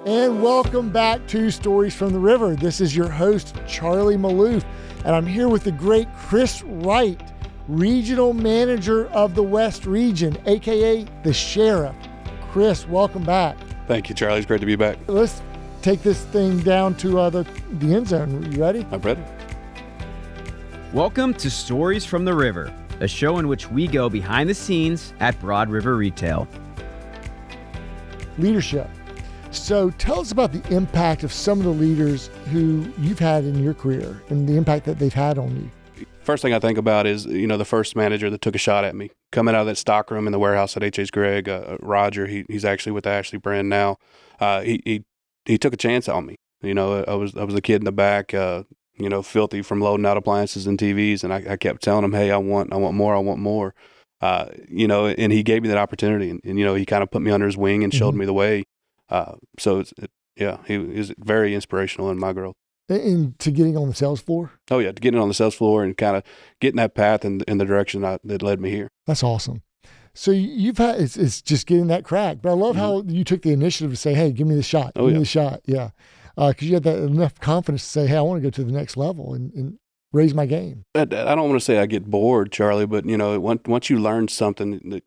And welcome back to Stories from the River. This is your host, Charlie Malouf, and I'm here with the great Chris Wright, Regional Manager of the West Region, aka the Sheriff. Chris, welcome back. Thank you, Charlie. It's great to be back. Let's take this thing down to the end zone. You ready? I'm ready. Welcome to Stories from the River, a show in which we go behind the scenes at Broad River Retail. Leadership. So tell us about the impact of some of the leaders who you've had in your career and the impact that they've had on you. First thing I think about is, the first manager that took a shot at me. Coming out of that stockroom in the warehouse at H.H. Gregg, Roger, he's actually with the Ashley brand now. He took a chance on me. I was a kid in the back, filthy from loading out appliances and TVs, and I kept telling him, hey, I want more. And he gave me that opportunity, and he kind of put me under his wing and showed me the way. He was very inspirational in my growth. And to getting on the sales floor? Oh, yeah, to getting on the sales floor and kind of getting that path in the direction that led me here. That's awesome. So you've had, it's just getting that crack. But I love how you took the initiative to say, hey, give me the shot. Give me the shot. Yeah. Because you had that enough confidence to say, hey, I want to go to the next level and raise my game. I don't want to say I get bored, Charlie, but, once you learn something,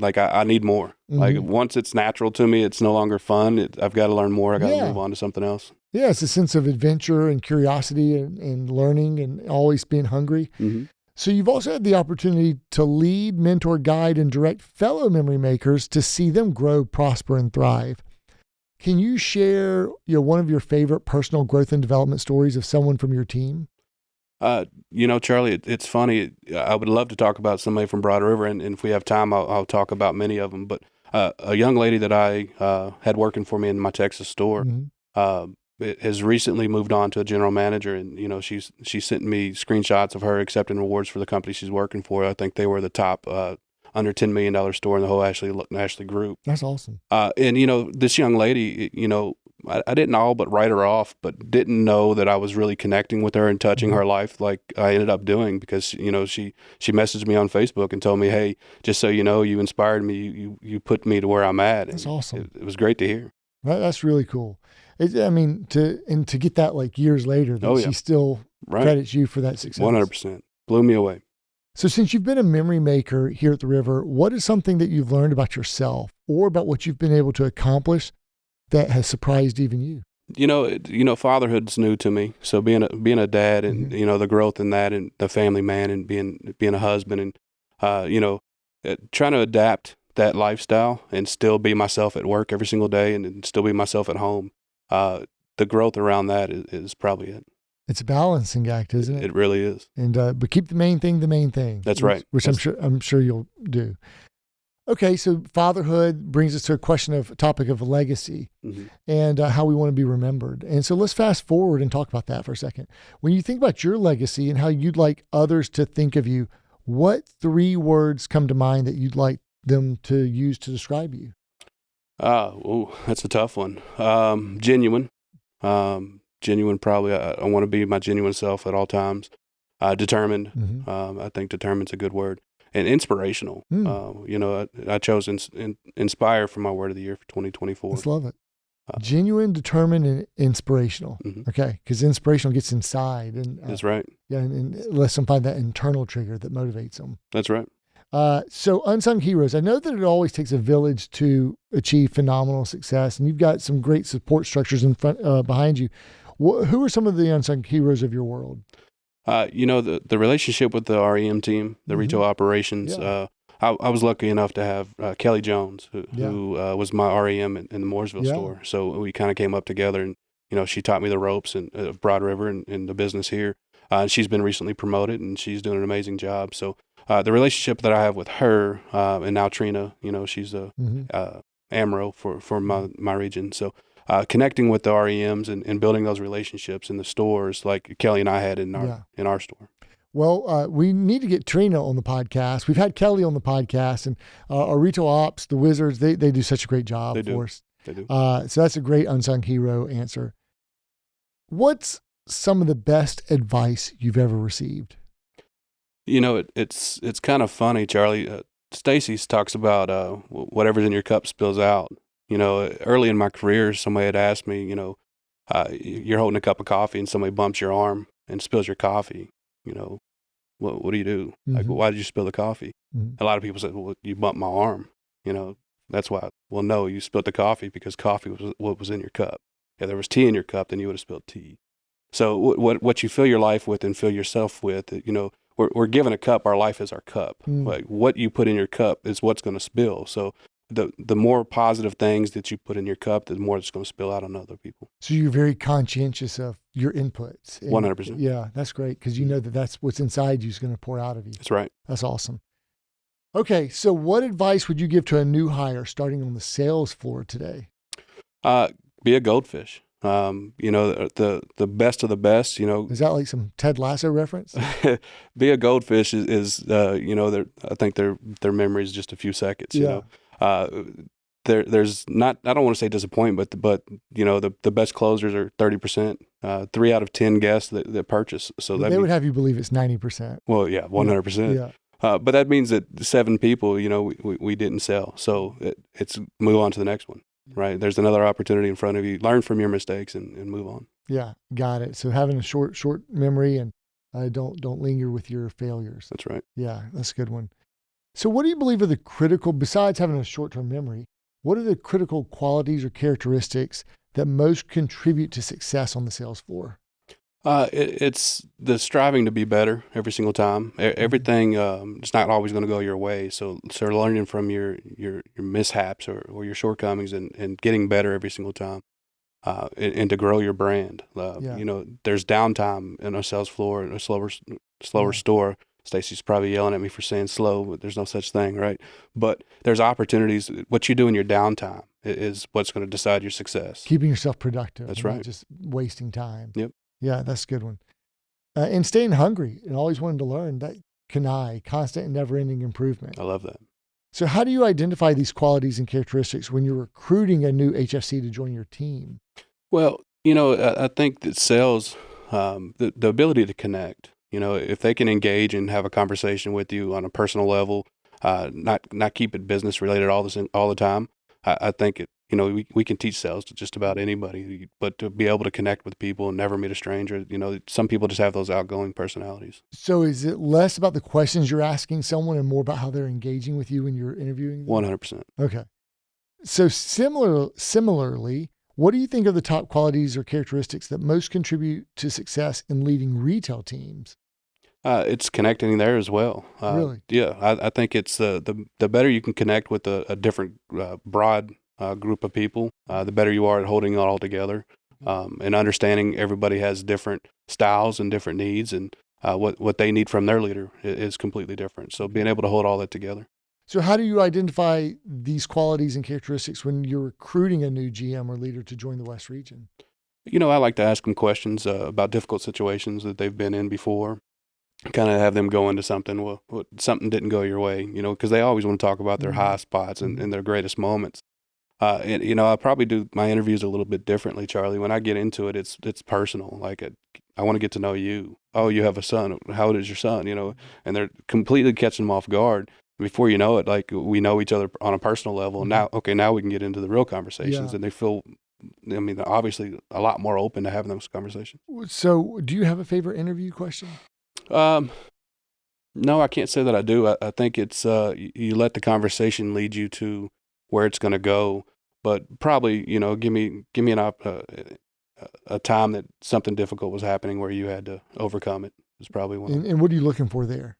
I need more. Mm-hmm. Like once it's natural to me, it's no longer fun. I've got to learn more. I got to move on to something else. Yeah, it's a sense of adventure and curiosity and learning and always being hungry. Mm-hmm. So you've also had the opportunity to lead, mentor, guide, and direct fellow memory makers to see them grow, prosper, and thrive. Can you share one of your favorite personal growth and development stories of someone from your team? Charlie, it's funny. I would love to talk about somebody from Broad River, and if we have time, I'll talk about many of them. But a young lady that I had working for me in my Texas store has recently moved on to a general manager, and she sent me screenshots of her accepting awards for the company she's working for. I think they were the top under $10 million store in the whole Ashley group. That's awesome. And this young lady, I didn't all but write her off, but didn't know that I was really connecting with her and touching her life like I ended up doing, because, she messaged me on Facebook and told me, hey, just so you know, you inspired me. You put me to where I'm at. That's awesome. It was great to hear. That's really cool. To get that years later, that she still credits you for that success. 100%. Blew me away. So since you've been a memory maker here at the River, what is something that you've learned about yourself or about what you've been able to accomplish that has surprised even you? Fatherhood's new to me. So being a dad and, the growth in that and the family man and being a husband and, trying to adapt that lifestyle and still be myself at work every single day and still be myself at home. The growth around that is probably it. It's a balancing act, isn't it? It really is. And but keep the main thing the main thing. That's right. Which I'm sure you'll do. Okay, so fatherhood brings us to a topic of legacy and how we want to be remembered. And so let's fast forward and talk about that for a second. When you think about your legacy and how you'd like others to think of you, what 3 words come to mind that you'd like them to use to describe you? That's a tough one. Genuine. Genuine, probably. I want to be my genuine self at all times. Determined. I think determined's a good word. And inspirational. I chose inspire for my word of the year for 2024. Let's love it. Genuine, determined, and inspirational. Okay, because inspirational gets inside. And that's right. Yeah, and lets them find that internal trigger that motivates them. That's right. So unsung heroes. I know that it always takes a village to achieve phenomenal success, and you've got some great support structures in front behind you. Who are some of the unsung heroes of your world? The relationship with the REM team, the retail operations. Yeah. I was lucky enough to have Kelly Jones, who was my REM in the Mooresville store. So we kind of came up together, and she taught me the ropes of Broad River and the business here. She's been recently promoted, and she's doing an amazing job. So the relationship that I have with her and now Trina, she's a AMRO for my region. So connecting with the REMs and building those relationships in the stores like Kelly and I had in our store. Well, we need to get Trina on the podcast. We've had Kelly on the podcast, and our retail ops, the Wizards, they do such a great job for us. They do. So that's a great unsung hero answer. What's some of the best advice you've ever received? It's kind of funny, Charlie. Stacy talks about whatever's in your cup spills out. Early in my career, somebody had asked me, you're holding a cup of coffee and somebody bumps your arm and spills your coffee. What do you do? Mm-hmm. Like, why did you spill the coffee? Mm-hmm. A lot of people said, well, you bumped my arm. That's why. Well, no, you spilled the coffee because coffee was what was in your cup. If there was tea in your cup, then you would have spilled tea. So what you fill your life with and fill yourself with, we're given a cup. Our life is our cup. Like what you put in your cup is what's going to spill. So the more positive things that you put in your cup, the more it's going to spill out on other people. So you're very conscientious of your inputs. 100%. Yeah, that's great because you know that's what's inside you is going to pour out of you. That's right. That's awesome. Okay, so what advice would you give to a new hire starting on the sales floor today? Be a goldfish. The best of the best. Is that like some Ted Lasso reference? Be a goldfish is I think their memory is just a few seconds. There's not, I don't want to say disappointment, but the best closers are 30%, 3 out of 10 guests that purchase. So they would have you believe it's 90%. Well, yeah, 100%. Yeah. But that means that 7 people, we didn't sell. So it's move on to the next one, right? There's another opportunity in front of you. Learn from your mistakes and move on. Yeah, got it. So having a short memory and don't linger with your failures. That's right. Yeah, that's a good one. So what do you believe are the critical, besides having a short-term memory, what are the critical qualities or characteristics that most contribute to success on the sales floor? It's the striving to be better every single time. Everything it's not always going to go your way. So learning from your mishaps or your shortcomings and getting better every single time, and to grow your brand. There's downtime in a sales floor in a slower store. Stacy's probably yelling at me for saying slow, but there's no such thing, right? But there's opportunities. What you do in your downtime is what's going to decide your success. Keeping yourself productive. That's right. Not just wasting time. Yep. Yeah, that's a good one. And staying hungry and always wanting to learn, that constant and never-ending improvement. I love that. So how do you identify these qualities and characteristics when you're recruiting a new HFC to join your team? Well, I think that sales, the ability to connect, if they can engage and have a conversation with you on a personal level, not keep it business related all the time, I think we can teach sales to just about anybody, but to be able to connect with people and never meet a stranger, some people just have those outgoing personalities. So is it less about the questions you're asking someone and more about how they're engaging with you when you're interviewing them? 100%. Okay. So similarly, what do you think are the top qualities or characteristics that most contribute to success in leading retail teams? It's connecting there as well. Really? Yeah, I think it's the better you can connect with a different broad group of people, the better you are at holding it all together, and understanding everybody has different styles and different needs, and what they need from their leader is completely different. So being able to hold all that together. So how do you identify these qualities and characteristics when you're recruiting a new GM or leader to join the West region? I like to ask them questions about difficult situations that they've been in before. Kind of have them go into something. Well, something didn't go your way, because they always want to talk about their high spots and their greatest moments. And I probably do my interviews a little bit differently, Charlie. When I get into it, it's personal. Like I want to get to know you. Oh, you have a son. How old is your son? And they're completely catching them off guard. Before you know it, like we know each other on a personal level. And now we can get into the real conversations, and they feel, obviously a lot more open to having those conversations. So do you have a favorite interview question? No, I can't say that I do. I think it's you let the conversation lead you to where it's going to go. But probably, give me a time that something difficult was happening where you had to overcome it. Is probably one. And what are you looking for there?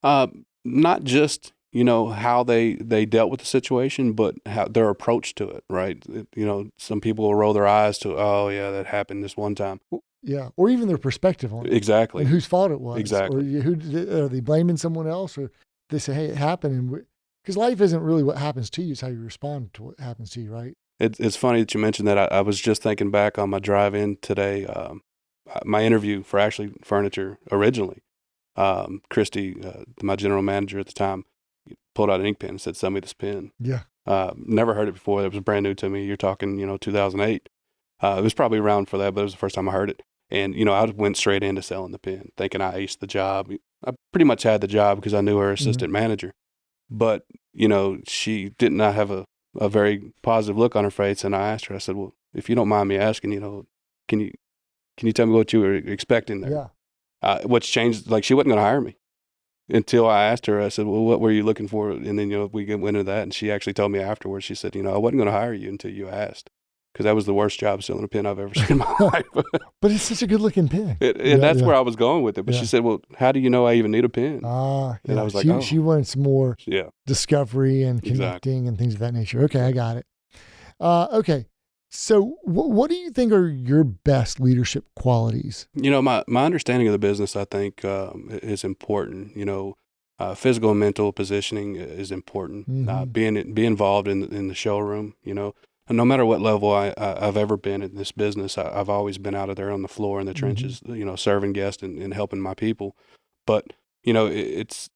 Not just how they dealt with the situation, but how their approach to it. Right? Some people will roll their eyes to, oh yeah, that happened this one time. Yeah, or even their perspective on it. Exactly. And whose fault it was. Exactly. Or are they blaming someone else, or they say, hey, it happened, because life isn't really what happens to you; it's how you respond to what happens to you, right? It's funny that you mentioned that. I was just thinking back on my drive in today. My interview for Ashley Furniture originally, Christy, my general manager at the time, pulled out an ink pen and said, "Send me this pen." Yeah. Never heard it before. It was brand new to me. You're talking, 2008. It was probably around for that, but it was the first time I heard it. And, I went straight into selling the pen, thinking I aced the job. I pretty much had the job because I knew her assistant manager. But, she did not have a very positive look on her face, and I asked her, I said, well, if you don't mind me asking, can you tell me what you were expecting there? Yeah. What's changed? Like, she wasn't going to hire me until I asked her. I said, well, what were you looking for? And then, we went into that, and she actually told me afterwards, she said, I wasn't going to hire you until you asked, because that was the worst job selling a pen I've ever seen in my life. But it's such a good looking pen. And that's where I was going with it. But she said, well, how do you know I even need a pen? And I was like, she wanted some more discovery and connecting and things of that nature. Okay, I got it. Okay. So what do you think are your best leadership qualities? My understanding of the business, I think, is important. Physical and mental positioning is important. Mm-hmm. Be involved in the showroom, and no matter what level I've ever been in this business, I've always been out of there on the floor in the trenches, serving guests and helping my people. But, it's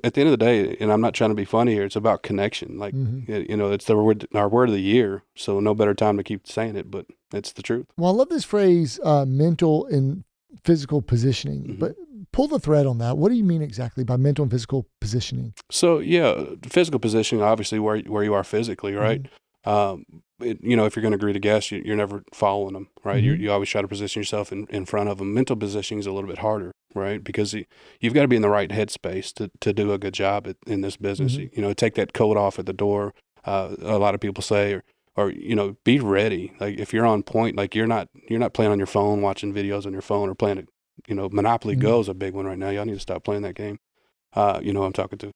at the end of the day, and I'm not trying to be funny here, it's about connection. Like, it's our word of the year. So no better time to keep saying it, but it's the truth. Well, I love this phrase, mental and physical positioning, but pull the thread on that. What do you mean exactly by mental and physical positioning? So physical positioning, obviously where you are physically, right? If you're going to greet a guest, you're never following them, right? You always try to position yourself in front of them. Mental positioning is a little bit harder, right? Because you've got to be in the right headspace to do a good job in this business. Take that coat off at the door. A lot of people say, or be ready. Like, if you're on point, like you're not playing on your phone, watching videos on your phone, or playing Monopoly Go is a big one right now. Y'all need to stop playing that game. Who I'm talking to.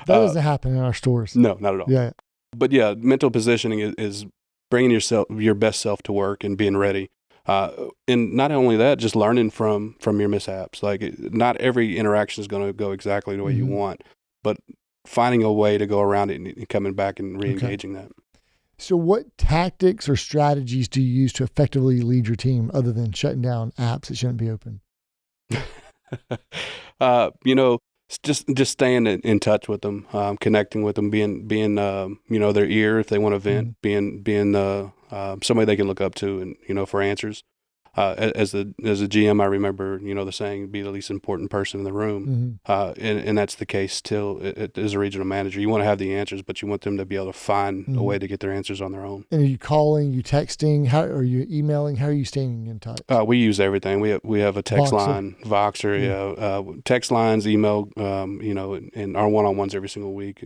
That doesn't happen in our stores. No, not at all. Yeah. But mental positioning is bringing your best self to work and being ready. And not only that, just learning from your mishaps. Like, not every interaction is going to go exactly the way you want, but finding a way to go around it and coming back and re-engaging that. So what tactics or strategies do you use to effectively lead your team other than shutting down apps that shouldn't be open? Just staying in touch with them, connecting with them, being their ear if they want to vent, being somebody they can look up to and for answers. As a GM, I remember the saying, "Be the least important person in the room," and that's the case still as a regional manager. You want to have the answers, but you want them to be able to find a way to get their answers on their own. And are you calling? You texting? How are you emailing? How are you staying in touch? We use everything. We have a text line, Voxer, text lines, email, and our one-on-ones every single week.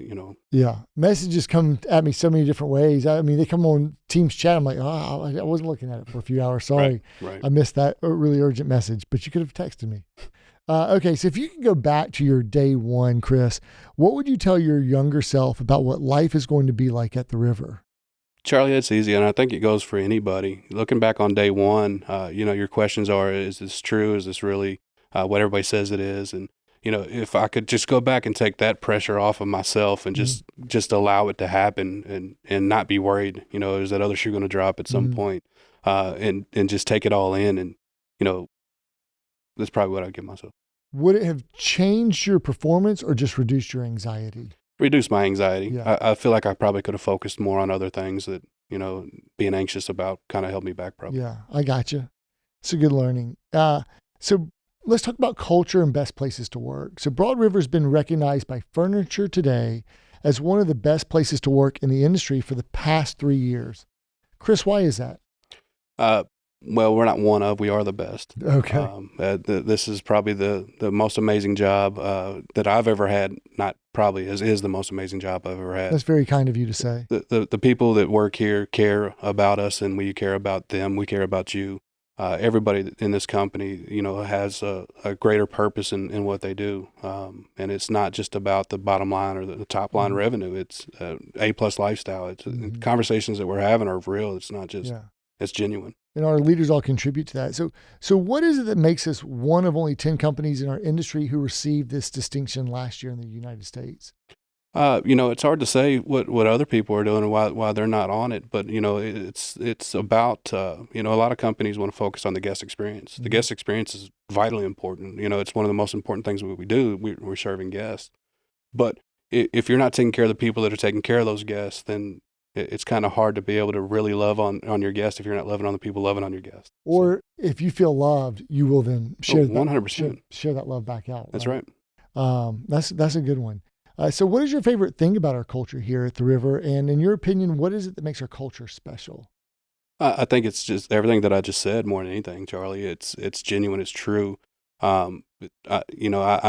Yeah, messages come at me so many different ways. I mean, they come on Teams chat. I'm like, I wasn't looking at it for a few hours. Sorry. Right. I missed that really urgent message, but you could have texted me. Okay, so if you could go back to your day one, Chris, what would you tell your younger self about what life is going to be like at the river? Charlie, it's easy, and I think it goes for anybody. Looking back on day one, your questions are, is this true? Is this really what everybody says it is? And, if I could just go back and take that pressure off of myself and just allow it to happen and not be worried, is that other shoe going to drop at some point? And just take it all in, and that's probably what I'd give myself. Would it have changed your performance or just reduced your anxiety? Reduce my anxiety. Yeah. I feel like I probably could have focused more on other things that being anxious about kind of held me back. Probably. Yeah, I got you. It's a good learning. So let's talk about culture and best places to work. So Broad River has been recognized by Furniture Today as one of the best places to work in the industry for the past 3 years. Chris, why is that? Well, we're not one of, we are the best. Okay. This is probably the most amazing job that I've ever had. Not probably, is the most amazing job I've ever had. That's very kind of you to say. The people that work here care about us, and we care about them. We care about you. Everybody in this company, has a greater purpose in what they do. And it's not just about the bottom line or the top line revenue. It's A+ lifestyle. It's conversations that we're having are real. It's not just, it's genuine. And our leaders all contribute to that. So what is it that makes us one of only 10 companies in our industry who received this distinction last year in the United States? It's hard to say what other people are doing and why they're not on it, but it's about a lot of companies want to focus on the guest experience. The guest experience is vitally important. It's one of the most important things that we do. We're serving guests, but if you're not taking care of the people that are taking care of those guests, then it's kind of hard to be able to really love on your guests if you're not loving on the people loving on your guests. Or if you feel loved, you will then share 100%. Share that love back out. That's right. That's a good one. So what is your favorite thing about our culture here at the River? And in your opinion, what is it that makes our culture special? I think it's just everything that I just said more than anything, Charlie. It's genuine. It's true. I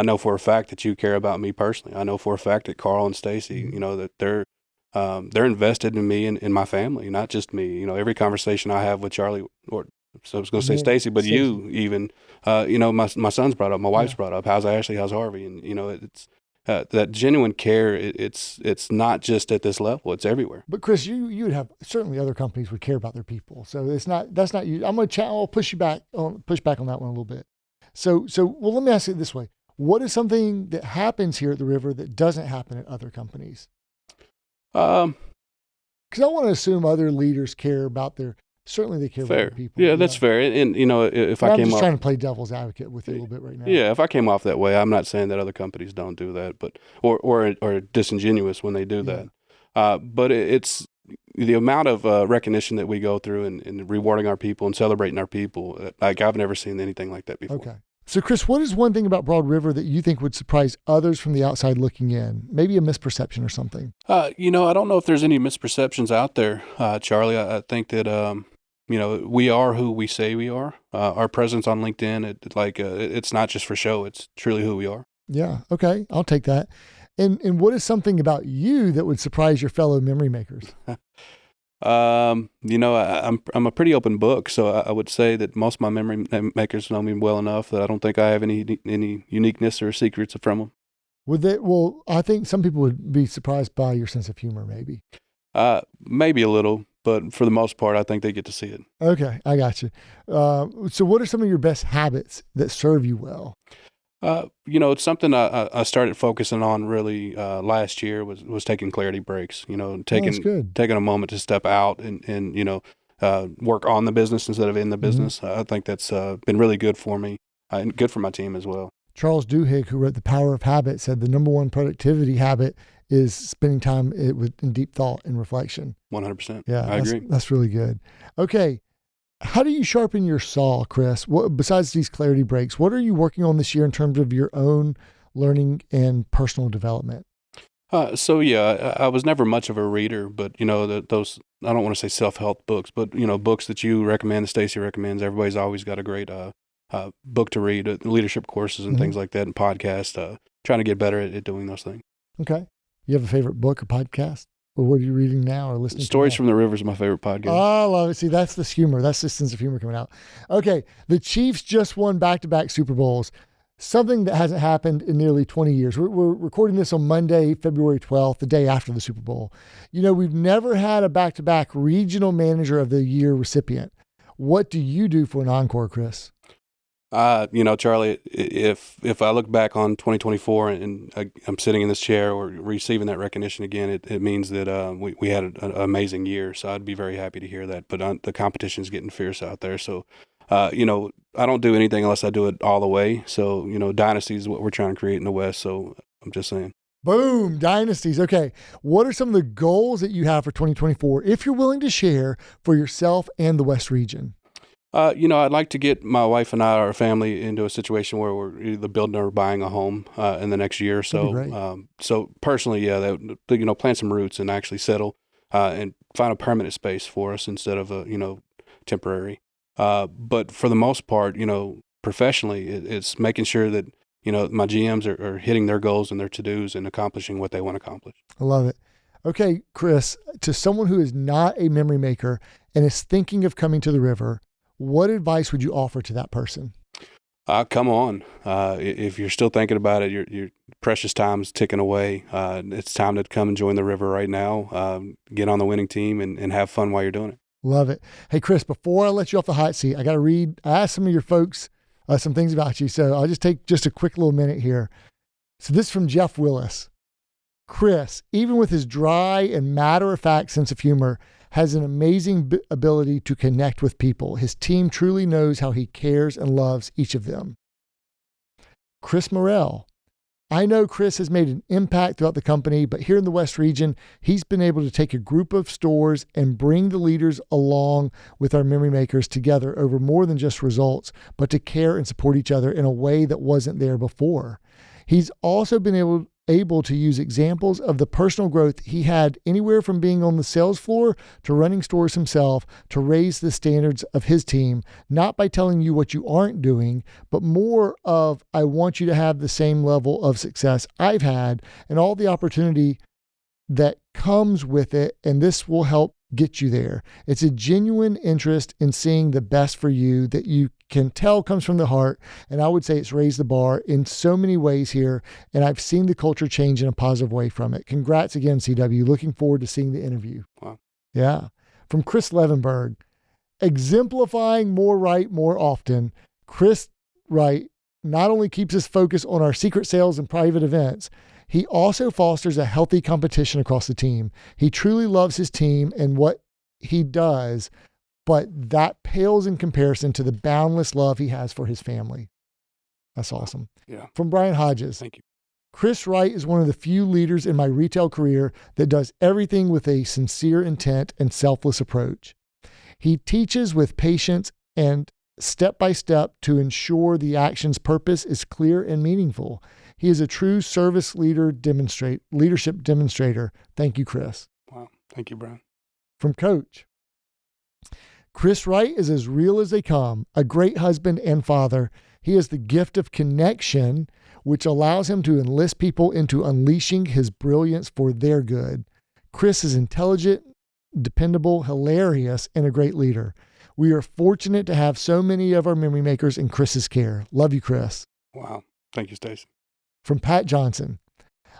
know for a fact that you care about me personally. I know for a fact that Carl and Stacy, that they're invested in me and in my family, not just me. Every conversation I have with Charlie, or so I was going to say Stacy, but you even, my son's brought up, my wife's brought up, how's Ashley, how's Harvey, and it's that genuine care. It's not just at this level; it's everywhere. But Chris, you would have certainly other companies would care about their people, so that's not you. I'll push back on that one a little bit. So well, let me ask it this way: what is something that happens here at the River that doesn't happen at other companies? Because I want to assume other leaders care about certainly they care about their people. Yeah, that's fair. And if I'm just trying to play devil's advocate with you a little bit right now. Yeah, if I came off that way, I'm not saying that other companies don't do that, but or disingenuous when they do that. But it's the amount of recognition that we go through and rewarding our people and celebrating our people. Like I've never seen anything like that before. Okay. So Chris, what is one thing about Broad River that you think would surprise others from the outside looking in? Maybe a misperception or something. I don't know if there's any misperceptions out there, Charlie. I think that we are who we say we are. Our presence on LinkedIn, it's not just for show. It's truly who we are. Yeah. Okay. I'll take that. And what is something about you that would surprise your fellow memory makers? I'm a pretty open book, so I would say that most of my memory makers know me well enough that I don't think I have any uniqueness or secrets from them. Well, I think some people would be surprised by your sense of humor, maybe. Maybe a little, but for the most part, I think they get to see it. Okay, I got you. So what are some of your best habits that serve you well? It's something I started focusing on really last year was taking clarity breaks, taking a moment to step out and work on the business instead of in the business. I think that's been really good for me and good for my team as well. Charles Duhigg, who wrote The Power of Habit, said the number one productivity habit is spending time in deep thought and reflection. 100%. Yeah, I agree. That's really good. Okay. How do you sharpen your saw, Chris? Besides these clarity breaks, what are you working on this year in terms of your own learning and personal development? I was never much of a reader, but those, I don't want to say self-help books, but books that you recommend, Stacy recommends. Everybody's always got a great book to read, leadership courses and things like that, and podcasts. Trying to get better at doing those things. Okay. You have a favorite book or podcast? Or what are you reading now or listening to? Stories from the River is my favorite podcast. Oh, I love it. See, that's the humor. That's the sense of humor coming out. Okay. The Chiefs just won back-to-back Super Bowls, something that hasn't happened in nearly 20 years. We're recording this on Monday, February 12th, the day after the Super Bowl. We've never had a back-to-back Regional Manager of the Year recipient. What do you do for an encore, Chris? Charlie, if I look back on 2024 and I'm sitting in this chair or receiving that recognition again, it means that we had an amazing year. So I'd be very happy to hear that. But the competition is getting fierce out there. So, I don't do anything unless I do it all the way. So, Dynasty is what we're trying to create in the West. So I'm just saying. Boom, Dynasties. Okay. What are some of the goals that you have for 2024, if you're willing to share, for yourself and the West region? I'd like to get my wife and our family into a situation where we're either building or buying a home in the next year or so. So personally, plant some roots and actually settle and find a permanent space for us instead of temporary. But for the most part, professionally, it's making sure that my GMs are hitting their goals and their to-dos and accomplishing what they want to accomplish. I love it. Okay, Chris, to someone who is not a memory maker and is thinking of coming to the River, what advice would you offer to that person? Come on. If you're still thinking about it, your precious time's ticking away. It's time to come and join the River right now. Get on the winning team and have fun while you're doing it. Love it. Hey, Chris, before I let you off the hot seat, I asked some of your folks some things about you. So I'll just take just a quick little minute here. So this is from Jeff Willis. Chris, even with his dry and matter-of-fact sense of humor, has an amazing ability to connect with people. His team truly knows how he cares and loves each of them. Chris Morrell. I know Chris has made an impact throughout the company, but here in the West region, he's been able to take a group of stores and bring the leaders along with our memory makers together over more than just results, but to care and support each other in a way that wasn't there before. He's also been able able to use examples of the personal growth he had anywhere from being on the sales floor to running stores himself to raise the standards of his team, not by telling you what you aren't doing, but more of, I want you to have the same level of success I've had and all the opportunity that comes with it, and this will help get you there. It's a genuine interest in seeing the best for you that you can tell comes from the heart, and I would say it's raised the bar in so many ways here, and I've seen the culture change in a positive way from it. Congrats again, CW. Looking forward to seeing the interview. Wow. Yeah. From Chris Levenberg, exemplifying more right more often, Chris Wright not only keeps us focused on our secret sales and private events, he also fosters a healthy competition across the team. He truly loves his team and what he does, but that pales in comparison to the boundless love he has for his family. That's awesome. Yeah. From Brian Hodges. Thank you. Chris Wright is one of the few leaders in my retail career that does everything with a sincere intent and selfless approach. He teaches with patience and step by step to ensure the action's purpose is clear and meaningful. He is a true service leadership demonstrator. Thank you, Chris. Wow. Thank you, Brian. From Coach. Chris Wright is as real as they come, a great husband and father. He has the gift of connection, which allows him to enlist people into unleashing his brilliance for their good. Chris is intelligent, dependable, hilarious, and a great leader. We are fortunate to have so many of our memory makers in Chris's care. Love you, Chris. Wow. Thank you, Stacy. From Pat Johnson.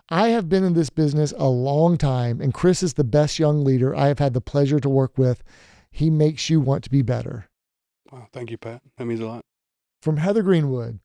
I have been in this business a long time, and Chris is the best young leader I have had the pleasure to work with. He makes you want to be better. Wow. Thank you, Pat. That means a lot. From Heather Greenwood.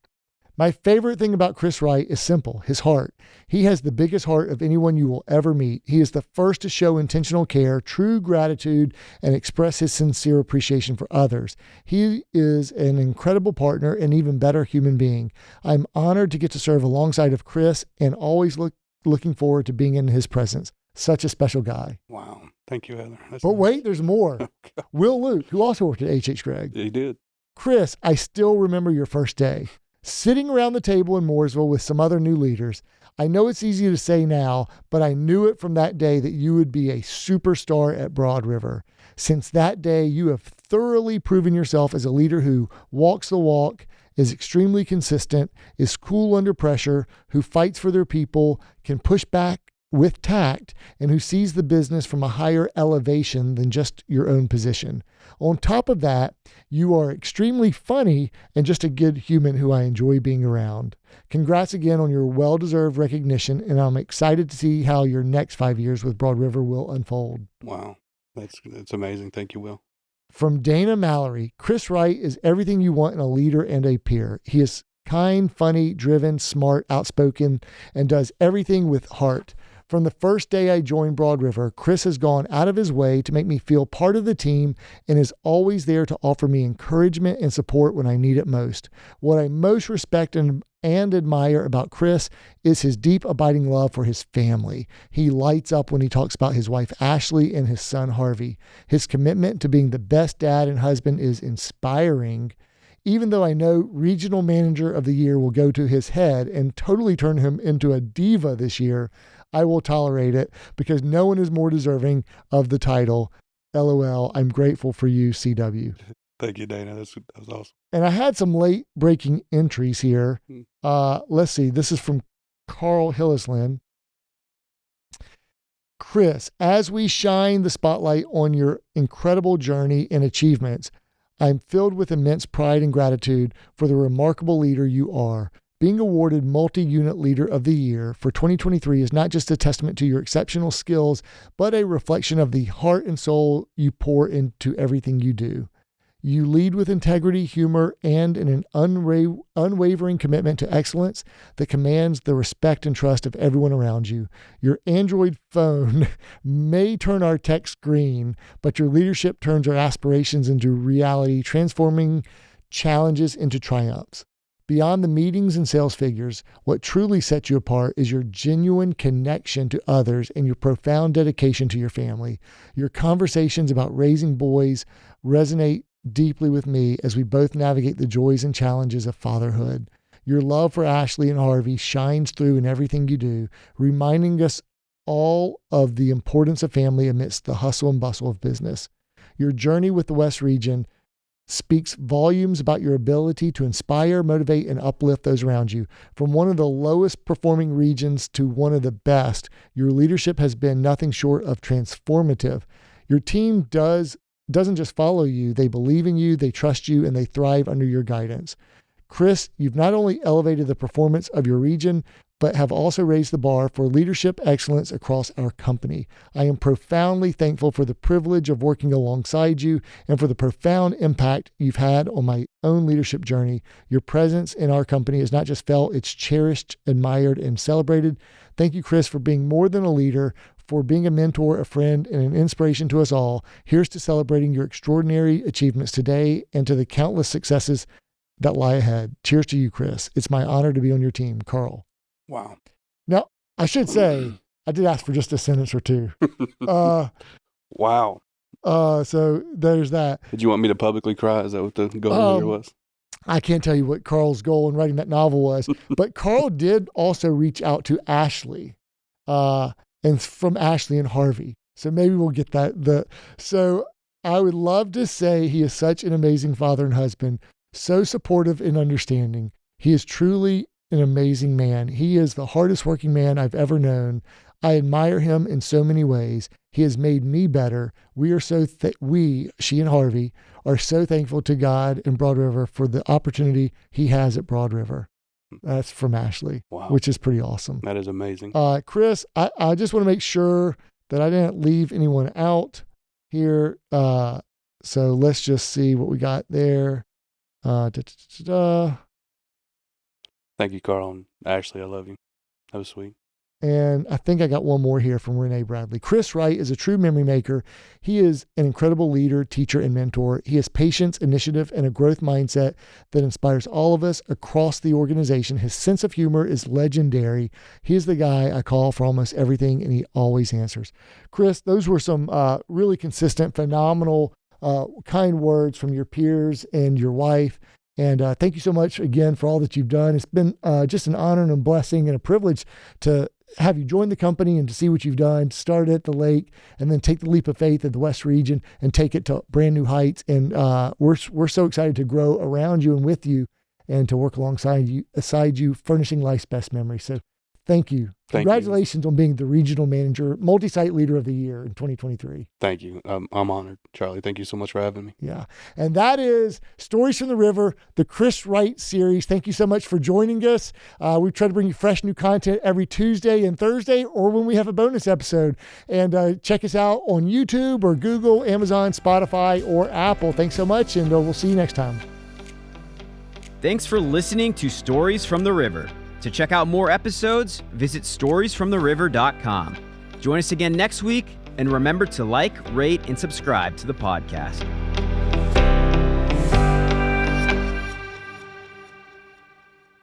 My favorite thing about Chris Wright is simple, his heart. He has the biggest heart of anyone you will ever meet. He is the first to show intentional care, true gratitude, and express his sincere appreciation for others. He is an incredible partner and even better human being. I'm honored to get to serve alongside of Chris and always looking forward to being in his presence. Such a special guy. Wow. Thank you, Heather. But wait, there's more. Will Luke, who also worked at H.H. Gregg. He did. Chris, I still remember your first day. Sitting around the table in Mooresville with some other new leaders. I know it's easy to say now, but I knew it from that day that you would be a superstar at Broad River. Since that day, you have thoroughly proven yourself as a leader who walks the walk, is extremely consistent, is cool under pressure, who fights for their people, can push back with tact, and who sees the business from a higher elevation than just your own position. On top of that, you are extremely funny and just a good human who I enjoy being around. Congrats again on your well-deserved recognition, and I'm excited to see how your next 5 years with Broad River will unfold. Wow. That's amazing. Thank you, Will. From Dana Mallory, Chris Wright is everything you want in a leader and a peer. He is kind, funny, driven, smart, outspoken, and does everything with heart. From the first day I joined Broad River, Chris has gone out of his way to make me feel part of the team and is always there to offer me encouragement and support when I need it most. What I most respect and admire about Chris is his deep, abiding love for his family. He lights up when he talks about his wife, Ashley, and his son, Harvey. His commitment to being the best dad and husband is inspiring. Even though I know Regional Manager of the Year will go to his head and totally turn him into a diva this year, I will tolerate it because no one is more deserving of the title. LOL. I'm grateful for you, CW. Thank you, Dana. That was awesome. And I had some late breaking entries here. Let's see. This is from Carl Hillislin. Chris, as we shine the spotlight on your incredible journey and achievements, I'm filled with immense pride and gratitude for the remarkable leader you are. Being awarded Multi-Unit Leader of the Year for 2023 is not just a testament to your exceptional skills, but a reflection of the heart and soul you pour into everything you do. You lead with integrity, humor, and an unwavering commitment to excellence that commands the respect and trust of everyone around you. Your Android phone may turn our text green, but your leadership turns our aspirations into reality, transforming challenges into triumphs. Beyond the meetings and sales figures, what truly sets you apart is your genuine connection to others and your profound dedication to your family. Your conversations about raising boys resonate deeply with me as we both navigate the joys and challenges of fatherhood. Your love for Ashley and Harvey shines through in everything you do, reminding us all of the importance of family amidst the hustle and bustle of business. Your journey with the West Region speaks volumes about your ability to inspire, motivate, and uplift those around you. From one of the lowest performing regions to one of the best, your leadership has been nothing short of transformative. Your team doesn't just follow you, they believe in you, they trust you, and they thrive under your guidance. Chris, you've not only elevated the performance of your region, but have also raised the bar for leadership excellence across our company. I am profoundly thankful for the privilege of working alongside you and for the profound impact you've had on my own leadership journey. Your presence in our company is not just felt, it's cherished, admired, and celebrated. Thank you, Chris, for being more than a leader, for being a mentor, a friend, and an inspiration to us all. Here's to celebrating your extraordinary achievements today and to the countless successes that lie ahead. Cheers to you, Chris. It's my honor to be on your team, Carl. Wow. Now, I should say, I did ask for just a sentence or two. Wow. So there's that. Did you want me to publicly cry? Is that what the goal here was? I can't tell you what Carl's goal in writing that novel was, but Carl did also reach out to Ashley, and from Ashley and Harvey. So maybe we'll get that. So I would love to say he is such an amazing father and husband, so supportive and understanding. He is truly an amazing man. He is the hardest working man I've ever known. I admire him in so many ways. He has made me better. We are she and Harvey are so thankful to God and Broad River for the opportunity he has at Broad River. That's from Ashley, wow, which is pretty awesome. That is amazing. Chris, I just want to make sure that I didn't leave anyone out here. So let's just see what we got there. Thank you, Carl and Ashley. I love you. That was sweet. And I think I got one more here from Renee Bradley. Chris Wright is a true memory maker. He is an incredible leader, teacher, and mentor. He has patience, initiative, and a growth mindset that inspires all of us across the organization. His sense of humor is legendary. He is the guy I call for almost everything, and he always answers. Chris, those were some really consistent, phenomenal, kind words from your peers and your wife. And thank you so much again for all that you've done. It's been just an honor and a blessing and a privilege to have you join the company and to see what you've done, start at the lake, and then take the leap of faith at the West Region and take it to brand new heights. And we're so excited to grow around you and with you and to work alongside you, furnishing life's best memories. So thank you. Congratulations on being the regional manager, multi-site leader of the year in 2023. Thank you. I'm honored, Charlie. Thank you so much for having me. Yeah. And that is Stories from the River, the Chris Wright series. Thank you so much for joining us. We try to bring you fresh new content every Tuesday and Thursday, or when we have a bonus episode. And check us out on YouTube or Google, Amazon, Spotify, or Apple. Thanks so much, and we'll see you next time. Thanks for listening to Stories from the River. To check out more episodes, visit storiesfromtheriver.com. Join us again next week, and remember to like, rate, and subscribe to the podcast.